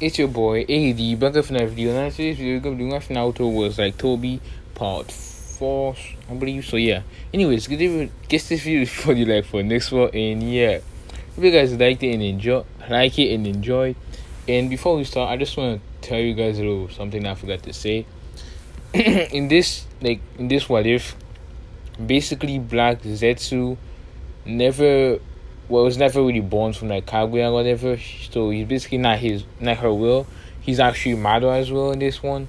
It's your boy a.dTHEweeb back with another video. And today's video we're gonna be doing after Naruto was like Tobi part 4, I believe. So yeah. Anyways, get this video before you like for next one. And yeah, hope you guys liked it and enjoyed. And before we start, I just want to tell you guys a little something I forgot to say. in this what if, basically Black Zetsu was never really born from like Kaguya or whatever. So he's basically not her will. He's actually Mado as well in this one.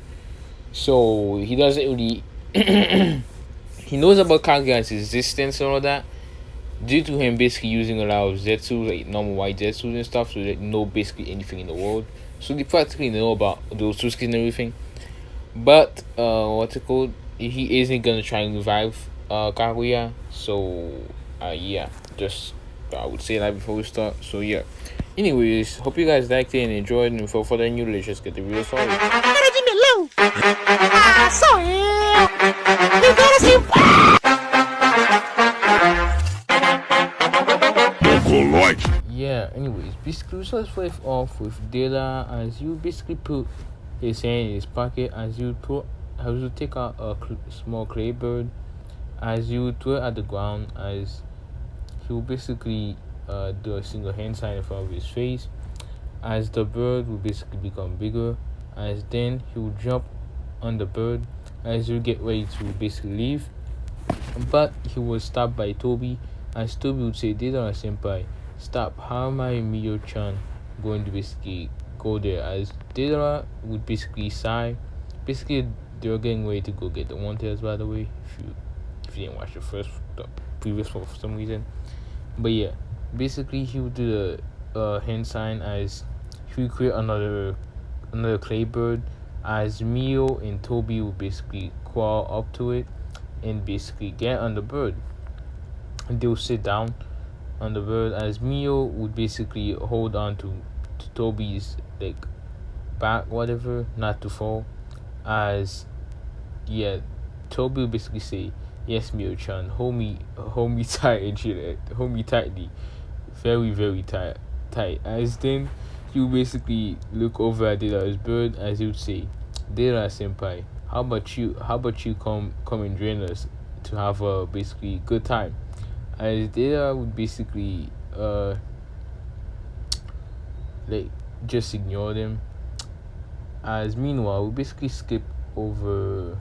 So he doesn't really he knows about Kaguya's existence and all that, due to him basically using a lot of Zetsu, like normal white Zetsu and stuff, so they know basically anything in the world. So they practically know about those two skins and everything. But what's it called? He isn't gonna try and revive Kaguya. So yeah, just I would say that before we start. So yeah. Anyways, hope you guys liked it and enjoyed. And for further news, let's just get the video started. Yeah. Anyways, basically, we start off with Data as you basically put his hand in his pocket, as you take out a small clay bird, as you throw it at the ground, as he will basically do a single hand sign in front of his face, as the bird will basically become bigger, as then he will jump on the bird as you get ready to basically leave, but he was stopped by Tobi, as Tobi would say, Data senpai, stop, how am I Mio-chan going to basically go there, as Data would basically sigh. Basically they're getting ready to go get the one tails, by the way, if you didn't watch the previous one for some reason. But yeah, basically he would do the hand sign as he would create another clay bird, as Mio and Tobi would basically crawl up to it and basically get on the bird, and they will sit down on the bird, as Mio would basically hold on to Tobi's like back, whatever, not to fall, as yeah, Tobi will basically say, yes Mio-chan, hold me tight and shit, hold me tightly, very very tight, as then he will basically look over at Data's bird, as he would say, Data senpai, how about you come and join us to have a basically good time, as Data would basically like just ignore them, as meanwhile we basically skip over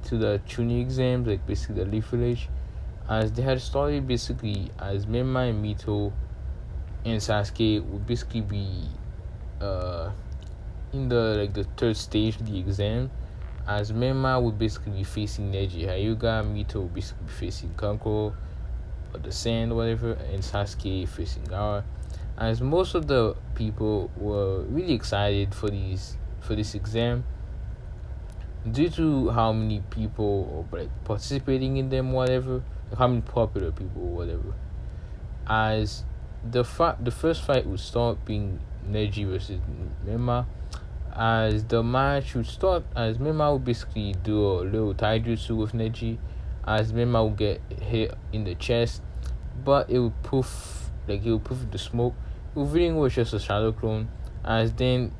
to the Chunin exams, like basically the Leaf Village, as they had started basically as Menma and Mito and Sasuke would basically be in the third stage of the exam, as Menma would basically be facing Neji Hyuga, Mito would basically be facing Kanko or the Sand or whatever, and Sasuke facing Gaara, as most of the people were really excited for this exam due to how many people are like participating in them, whatever, like how many popular people or whatever, as the first fight would start being Neji versus Menma, as the match would start as Menma would basically do a little taijutsu with Neji, as Menma would get hit in the chest, but it would poof, like it would poof the smoke. Wolverine was just a shadow clone, as then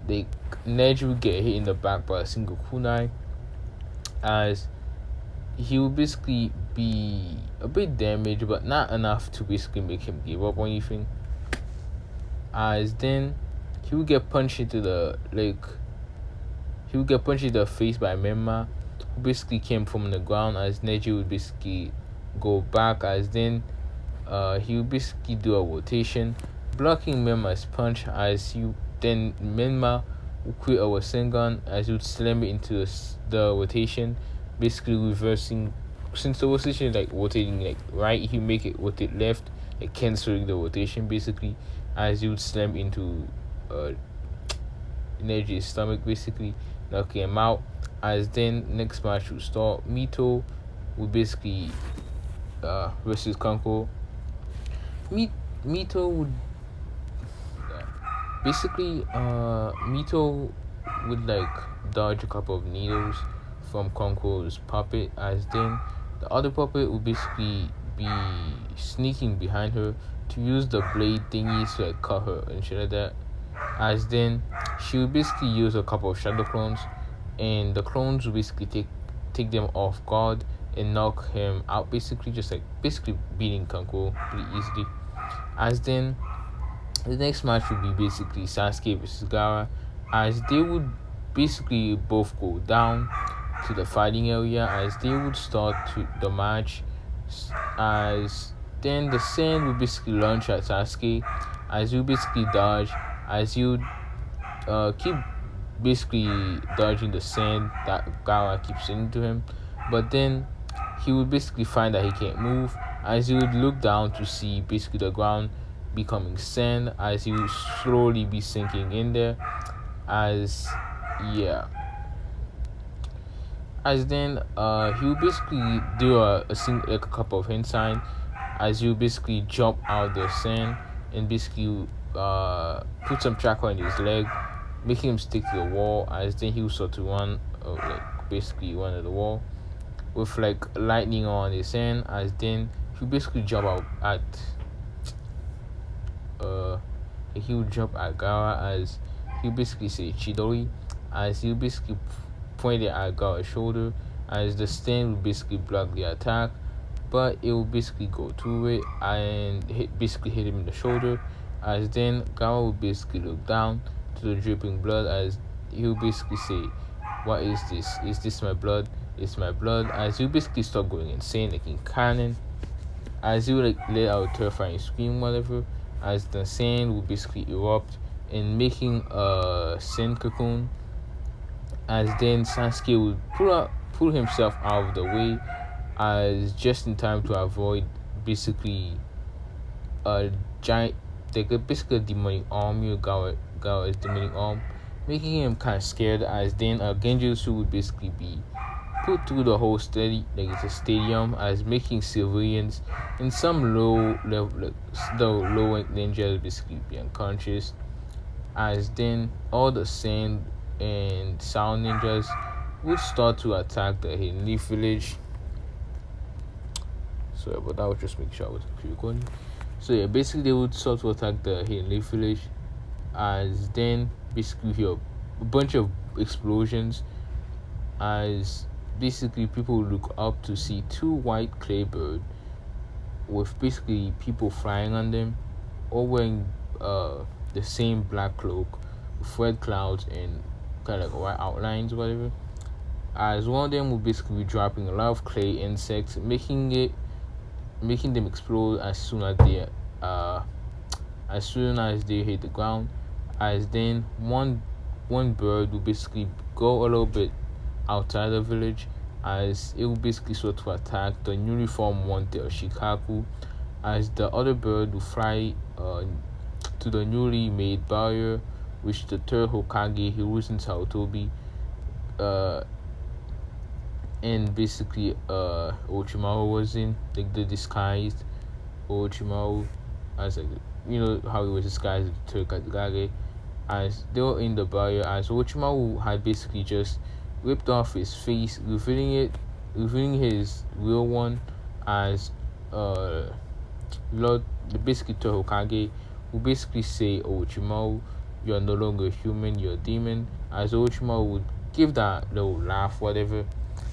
Neji would get hit in the back by a single kunai, as he would basically be a bit damaged but not enough to basically make him give up or anything, as then he would get punched into the face by Menma, who basically came from the ground, as Neji would basically go back, as then he would basically do a rotation, blocking Menma's punch, as then Menma would create a Rasengan, as he would slam it into the rotation, basically reversing, since the rotation is like rotating like right, he make it rotate left, like cancelling the rotation basically, as he would slam into Neji's stomach, basically knocking him out, as then next match would start. Mito would basically versus Kanko. Mito would basically Mito would like dodge a couple of needles from Kanko's puppet, as then the other puppet would basically be sneaking behind her, to use the blade thingies to like cut her and shit like that. As then she would basically use a couple of shadow clones, and the clones would basically take them off guard and knock him out, basically just like basically beating Kanko pretty easily. As then the next match would be basically Sasuke versus Gaara, as they would basically both go down to the fighting area, as they would start to the match, as then the sand would basically launch at Sasuke, as you basically dodge, as you keep basically dodging the sand that Gaara keeps sending to him, but then he would basically find that he can't move, as he would look down to see basically the ground becoming sand, as he would slowly be sinking in there, as yeah, as then he would basically do like a couple of hand sign, as you basically jump out the sand and basically put some tracker on his leg, making him stick to the wall, as then he would start to run like basically run at the wall with like lightning on his hand, as then he would basically jump out at he would jump at Gaara, as he would basically say Chidori, as he would basically point it at Gaara's shoulder, as the stand would basically block the attack, but it will basically go through it and basically hit him in the shoulder, as then Gaara will basically look down to the dripping blood, as he will basically say, "What is this? Is this my blood? It's my blood," as he will basically start going insane like in canon, as he will like let out a terrifying scream, whatever, as the sand will basically erupt and making a sand cocoon, as then Sasuke would pull himself out of the way, as just in time to avoid basically a giant, like basically a demonic arm, Gaara's demonic arm, making him kind of scared, as then a Genjutsu would basically be put through the whole stadium, as making civilians and some low level, like the low rank ninjas basically be unconscious, as then all the sand and sound ninjas would start to attack the Hidden Leaf village. Sorry, but that was just make sure I was actually recording. So yeah, basically they would start to attack the Hidden Leaf village, as then basically hear a bunch of explosions, as basically people look up to see two white clay birds with basically people flying on them, all wearing the same black cloak with red clouds and kind of like white outlines, whatever. As one of them will basically be dropping a lot of clay insects, making them explode as soon as they hit the ground. As then one bird will basically go a little bit outside the village, as it will basically sort of attack the newly formed one-tailed Shikaku, as the other bird will fly to the newly made barrier which the third Hokage Hiruzen Sarutobi and basically Orochimaru was in, like the disguised Orochimaru, as like, you know how he was disguised as the third Hokage, as they were in the barrier, as Orochimaru had basically just ripped off his face, revealing his real one, as Lord, basically to Hokage, who basically say, "Orochimaru, you're no longer human, you're a demon," as Orochimaru would give that little laugh, whatever,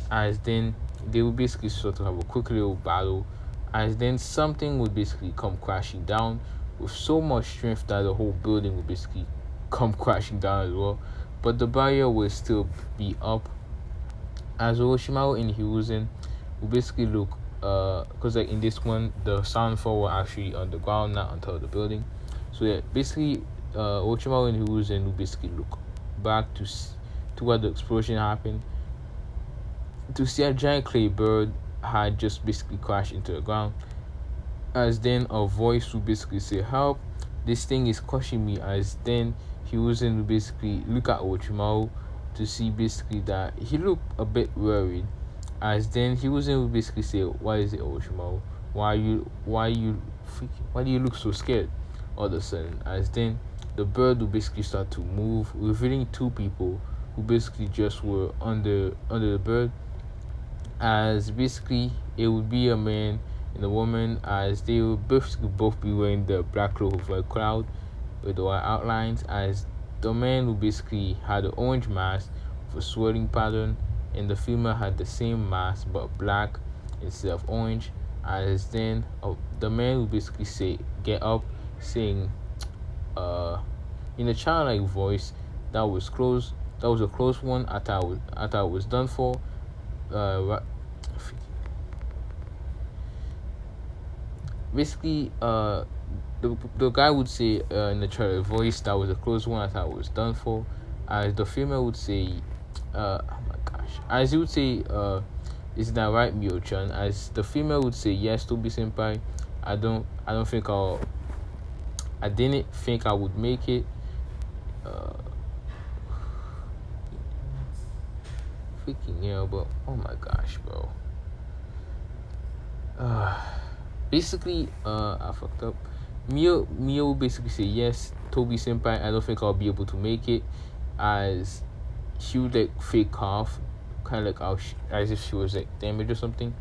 as then they would basically sort of have a quick little battle, as then something would basically come crashing down with so much strength that the whole building would basically come crashing down as well, but the barrier will still be up, as Orochimaru and Hiruzen will basically look, because like in this one the sound fall were actually on the ground, not on top of the building. So yeah, basically Orochimaru and Hiruzen will basically look back to where the explosion happened, to see a giant clay bird had just basically crashed into the ground, as then a voice will basically say, "Help, this thing is crushing me," as then Hiruzen will basically look at Orochimaru to see basically that he looked a bit worried, as then Hiruzen will basically say, "Why is it, Orochimaru? Why do you look so scared all of a sudden?" As then the bird will basically start to move, revealing two people who basically just were under the bird, as basically it would be a man and the woman, as they will both be wearing the black cloak of a cloud with the white outlines, as the man who basically had the orange mask for swirling pattern, and the female had the same mask but black instead of orange. As then the man who basically say get up, saying in a childlike voice that was close, that was a close one. I thought it was done for. Uh, Basically, the guy would say in the trailer voice that was a close one. I thought it was done for. As the female would say, oh my gosh, as he would say, is that right, Mio-chan? As the female would say, yes, Tobi senpai. I don't think I didn't think I would make it. Freaking hell, but oh my gosh, bro. Basically, I fucked up. Mio basically say yes, Tobi senpai. I don't think I'll be able to make it, as she would like fake cough, kind of like as if she was like damaged or something.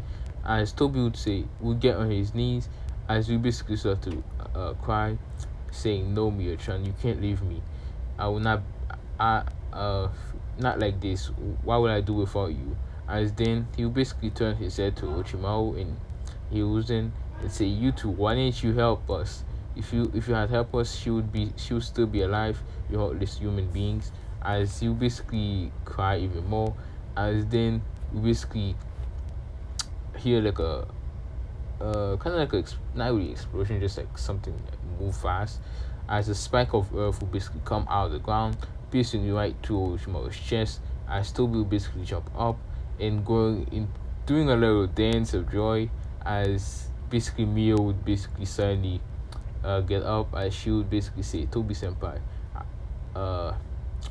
As Tobi would get on his knees, as we basically start to cry, saying, "No, Mio-chan, you can't leave me. I will not. Not like this. Why would I do without you?" As then he would basically turn his head to Orochimaru and Hiruzen and say, "You two, why didn't you help us? If you had helped us, she would still be alive. You heartless human beings." As he would basically cry even more. As then we basically hear like a kind of like not really explosion, just like something move fast. As a spike of earth will basically come out of the ground, piercing right to Orochimaru's chest. As Tobi will basically jump up and doing a little dance of joy. As basically Mio would basically suddenly get up, as she would basically say, "Tobi senpai,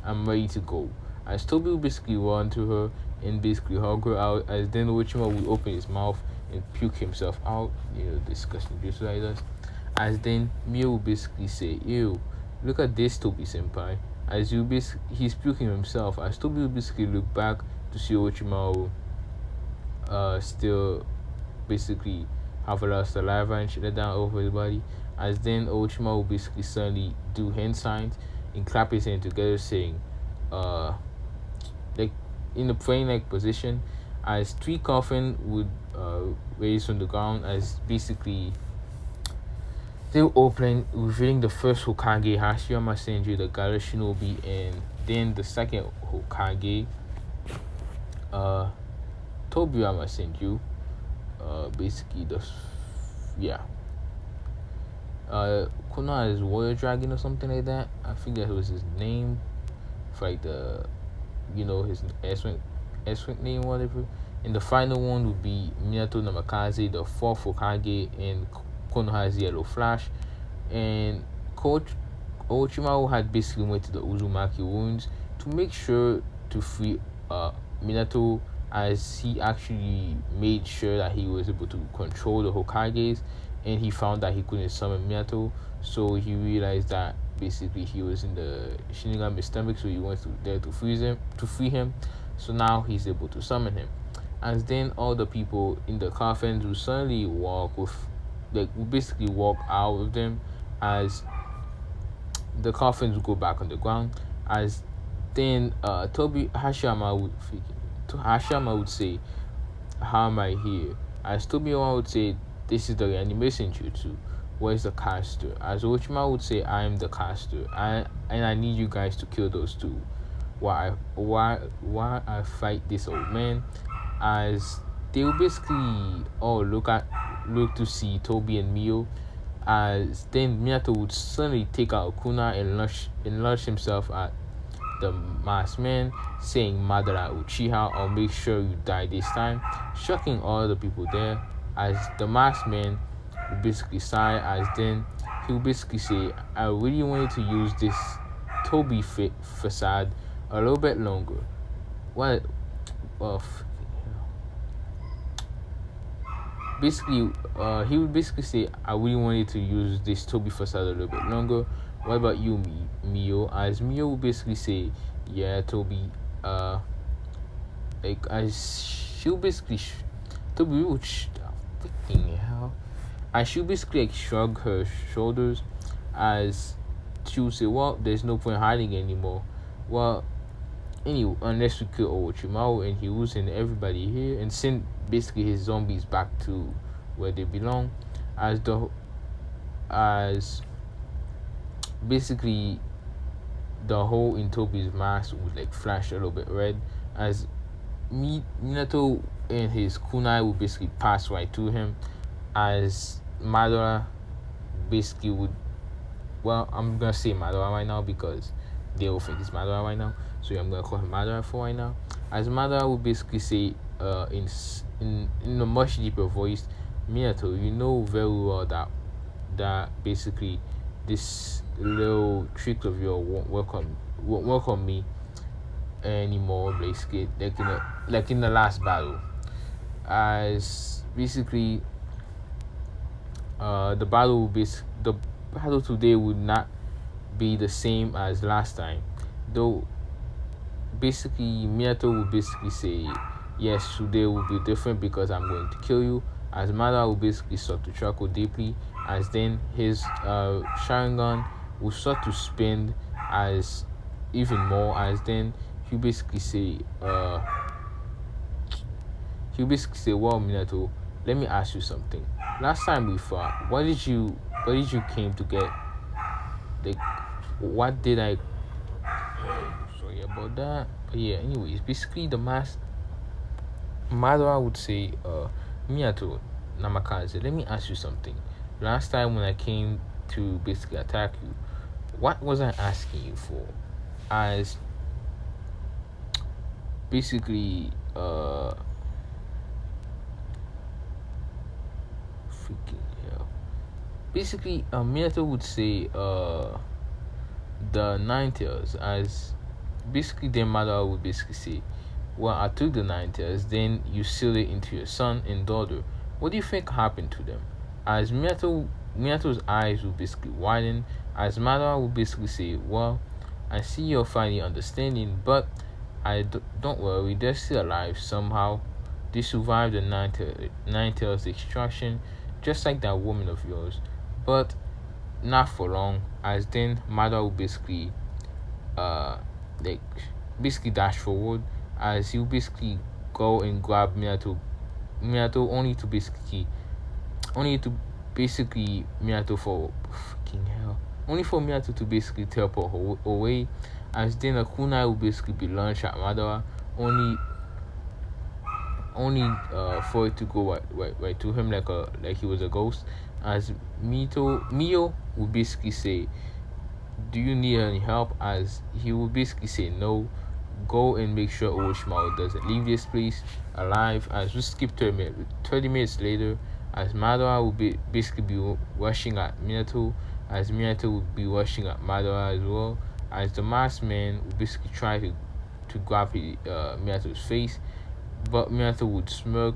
I'm ready to go." As Tobi would basically run to her and basically hug her out. As then Orochimaru would open his mouth and puke himself out, disgusting juice like that. As then Mio would basically say, "Ew, look at this, Tobi senpai." As he's puking himself. As Tobi would basically look back to see Orochimaru still basically have a lot of saliva and shit like that over his body. As then Orochimaru will basically suddenly do hand signs and clap his hands together, saying, like in a praying like position. As three coffin would raise from the ground, as basically they were opening, revealing the first Hokage, Hashirama Senju, the Gara Shinobi, and then the second Hokage, Tobirama Senju. Basically Konoha is Warrior Dragon or something like that. I think that was his name, for like the his S-rank name, whatever. And the final one would be Minato Namikaze, the fourth Hokage, and Konoha's Yellow Flash. And Coach Orochimaru had basically went to the Uzumaki ruins to make sure to free Minato, as he actually made sure that he was able to control the Hokages, and he found that he couldn't summon Minato, so he realized that basically he was in the Shinigami stomach, so he went there to free him. So now he's able to summon him. As then all the people in the coffins will suddenly will basically walk out of them, as the coffins will go back on the ground. As then Hashirama would say, "How am I here?" As Tobirama would say, "This is the reanimation jutsu. Where's the caster?" As Orochimaru would say, "I am the caster. And I need you guys to kill those two. Why I fight this old man." As they will basically all look to see Tobi and Mio. As then Minato would suddenly take out a kuna and launch himself at the masked man, saying, "Madara Uchiha, I'll make sure you die this time," shocking all the people there. As the masked man would basically sigh, as then he would basically say, "I really wanted to use this Tobi facade a little bit longer." What? Basically, he would basically say, "I really wanted to use this Tobi facade a little bit longer. What about you, Mio?" As Mio would basically say, "Yeah, Tobi." Like as she would basically Tobi would freaking hell. And she'll basically like shrug her shoulders as she'll say, well, there's no point hiding anymore. Well, anyway, unless we kill Orochimaru and he will send everybody here and send basically his zombies back to where they belong, as basically the hole in Tobi's mask would like flash a little bit red as Minato and his kunai would basically pass right to him, as Madara basically would, well, I'm gonna say Madara right now because they all think it's Madara right now, so I'm gonna call him Madara for right now. As Madara would basically say, in a much deeper voice, Minato, you know very well that basically this little trick of yours won't work on me anymore. Basically, like in the last battle, as basically the battle today would not be the same as last time, though. Basically, Minato would basically say, yes, today will be different because I'm going to kill you. As Madara will basically start to chuckle deeply, as then his Sharingan will start to spin as even more, as then he'll basically say, well, Minato, let me ask you something. Last time we fought, what did you came to get? Like, what did I? Sorry about that. But yeah, anyways, basically the Madara would say, Minato, Namikaze, let me ask you something. Last time when I came to basically attack you, what was I asking you for? As basically, freaking hell. Basically, Minato would say, the Nine Tails, as basically their mother would basically say, well, I took the Nine Tails, then you sealed it into your son and daughter. What do you think happened to them? As Minato's eyes would basically widen, as Madara would basically say, well, I see you're finally understanding, but don't worry, they're still alive somehow. They survived the Nine Tails extraction, just like that woman of yours, but not for long. As then Madara would basically basically dash forward, as he'll basically go and grab Minato only to basically Minato for freaking hell only for Minato to basically teleport away, as then a kunai will basically be launched at Madara only for it to go right to him like he was a ghost, as Mio would basically say, do you need any help? As he would basically say no, go and make sure Orochimaru doesn't leave this place alive. As we skip 30 minutes later, as Madara would basically be rushing at Minato, as Minato would be rushing at Madara as well, as the masked man would basically try to grab Minato's face, but Minato would smirk,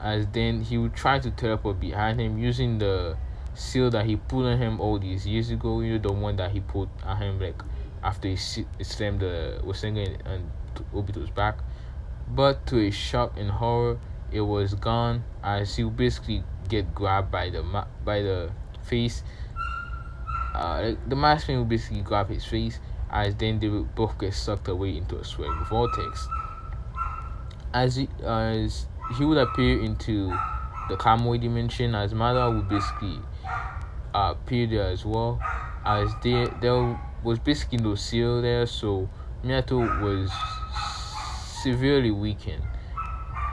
as then he would try to teleport behind him using the seal that he put on him all these years ago. You know, the one that he put on him like after he slammed the Rasengan and Obito's back. But to his shock and horror, it was gone, as he would basically get grabbed by the face. The masked man would basically grab his face, as then they would both get sucked away into a sweating vortex. As he would appear into the Kamui dimension, as Madara would basically appear there as well, as there was basically no seal there, so Minato was severely weakened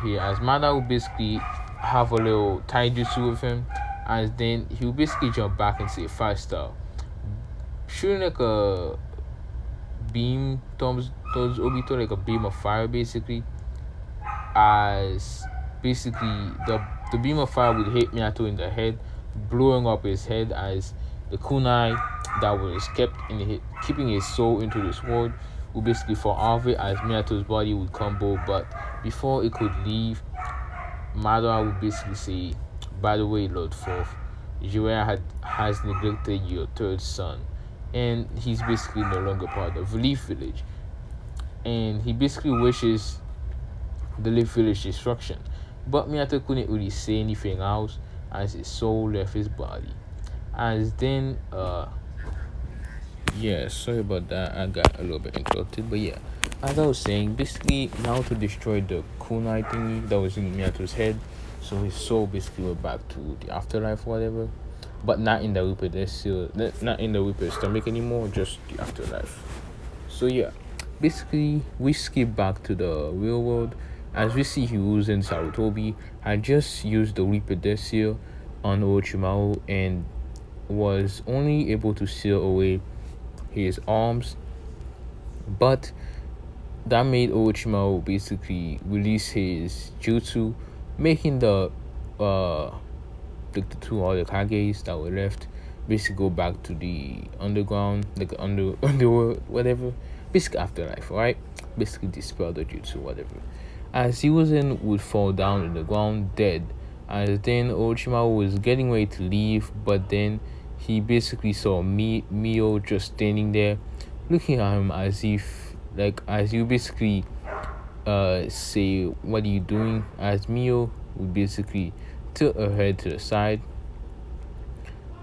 here, as Madara would basically have a little taijutsu with him, as then he would basically jump back and say 5-star, shooting like a beam towards Obito, like a beam of fire basically, as basically the beam of fire would hit Minato in the head, blowing up his head, as the kunai that was keeping his soul into the sword would basically fall off it, as Minato's body would crumble. But before it could leave, Madara would basically say, by the way, Lord Fourth, Jiraiya has neglected your third son, and he's basically no longer part of the Leaf Village, and he basically wishes the Leaf Village destruction. But Minato couldn't really say anything else, as his soul left his body. As then yeah, sorry about that. I got a little bit interrupted, but yeah, as I was saying, basically Naruto destroyed the kunai thingy that was in Minato's head, so his soul basically went back to the afterlife, or whatever, but not in the not in the Reaper's stomach anymore, just the afterlife. So yeah, basically we skip back to the real world as we see Hiruzen and Sarutobi had just used the Reaper Death Seal on Orochimaru and was only able to seal away his arms, but that made Orochimaru basically release his jutsu, making the two other Kages that were left basically go back to the underground, like underworld, whatever, basically afterlife, right? Basically dispel the jutsu, whatever. As Hiruzen would fall down in the ground dead, as then Orochimaru was getting ready to leave, but then he basically saw Mio just standing there, looking at him as if, like, as you basically say, "What are you doing?" As Mio would basically tilt her head to the side,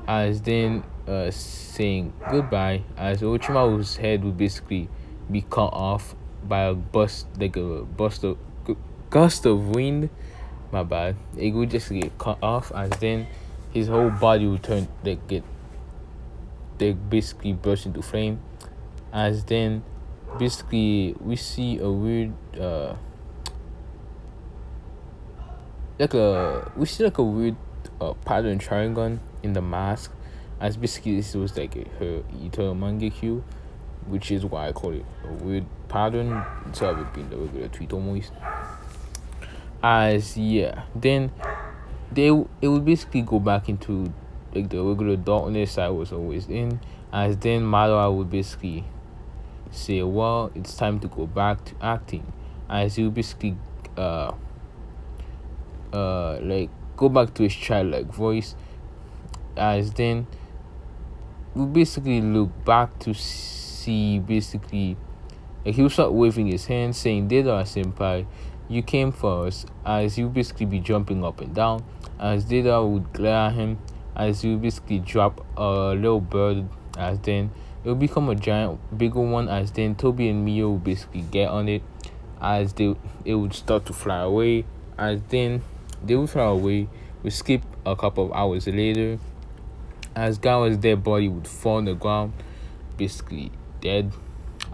as then saying goodbye, as Orochimaru's head would basically be cut off by a gust of wind. My bad. It would just get cut off, as then his whole body would turn they basically burst into flame. As then basically we see a weird like a weird pattern Sharingan in the mask, as basically this was like her Eternal Mangekyo, which is why I call it a weird pattern instead of it being the regular Tweetomois. As yeah, then it would basically go back into like the regular darkness I was always in, as then Madara would basically say, well, it's time to go back to acting, as he would basically like go back to his childlike voice, as then we basically look back to see basically like he would start waving his hands saying, "Deidara senpai, you came for us," as he would basically be jumping up and down, as Deidara would glare at him, as he would basically drop a little bird, as then it would become a giant bigger one, as then Tobi and Mio would basically get on it, as it would start to fly away, as then they would fly away. We skip a couple of hours later, as Gawa's dead body would fall on the ground, basically dead,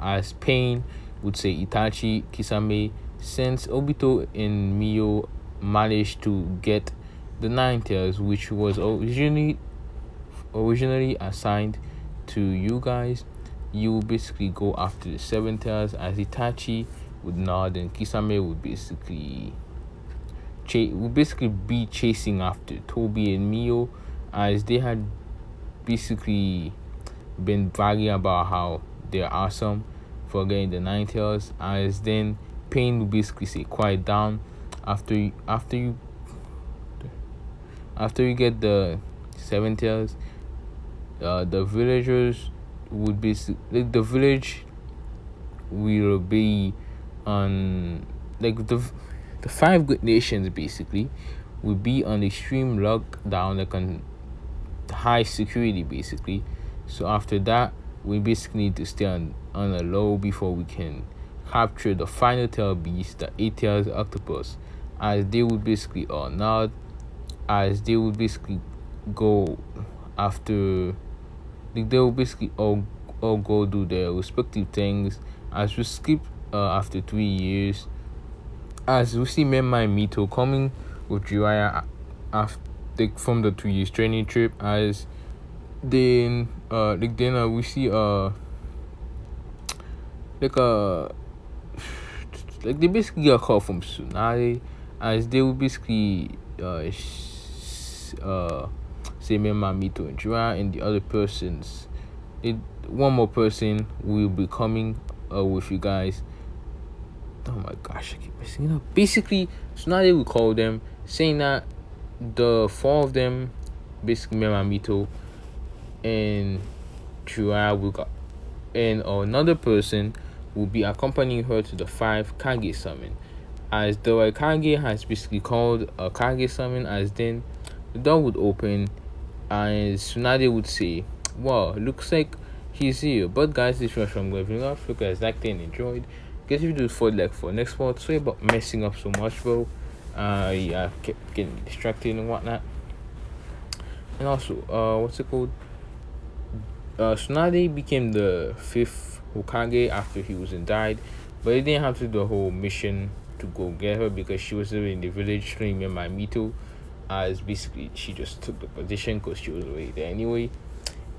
as Pain would say, "Itachi, Kisame, since Obito and Mio managed to get the Nine Tails, which was originally assigned to you guys, you basically go after the Seven Tails," as Itachi would nod, and Kisame would basically be chasing after Tobi and Mio, as they had basically been bragging about how they're awesome for getting the Nine Tails, as then Pain would basically say, "Quiet down, after you get the Seven Tails, the villagers would basically, like, the village will be on, like, the five good nations basically will be on extreme lockdown, like on high security basically. So after that, we basically need to stay on a low before we can capture the final tail beast, the 8 tails octopus," as they would basically all nod, as they would basically go after, like, they will basically all go do their respective things, as we skip after 3 years, as we see Menma and Mito coming with Jiraiya after, like, from the 3 years training trip, as then we see like they basically got a call from Tsunade, as they would basically say Menma, Mito, and Jiraiya, and the other persons, one more person will be coming with you guys. Oh my gosh, I keep messing it up. Basically, Tsunade will call them, saying that the four of them, basically Menma, Mito, and Jiraiya will go, and another person will be accompanying her to the 5 Kage summon, as the Kage has basically called a Kage summon, as then the door would open and Tsunade would say, "Wow, looks like he's here. But guys, this was from leveling up. Look guys, liked and enjoyed. Guess if you do for next part. Sorry about messing up so much, bro. Yeah, kept getting distracted and whatnot. And also, what's it called? Tsunade became the 5th Hokage after he was and died, but he didn't have to do the whole mission to go get her because she was living in the village training my Mito. As basically she just took the position because she was already there anyway,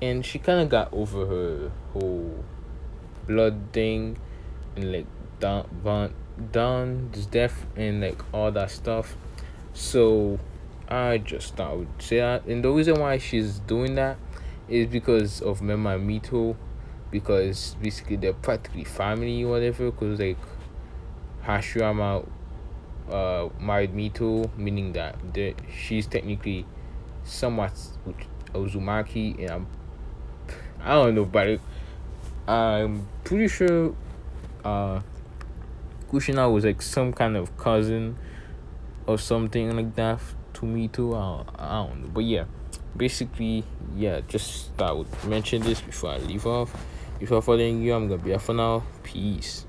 and she kind of got over her whole blood thing and like Don's death and like all that stuff. So I just thought I would say that, and the reason why she's doing that is because of Mema Mito, because basically they're practically family or whatever. Because like Hashirama married Mito, meaning that she's technically somewhat Uzumaki, and I don't know, but I'm pretty sure Kushina was like some kind of cousin or something like that to Mito. I don't know, but yeah, basically, yeah, just thought I would mention this before I leave off. Before following you, I'm gonna be off for now. Peace.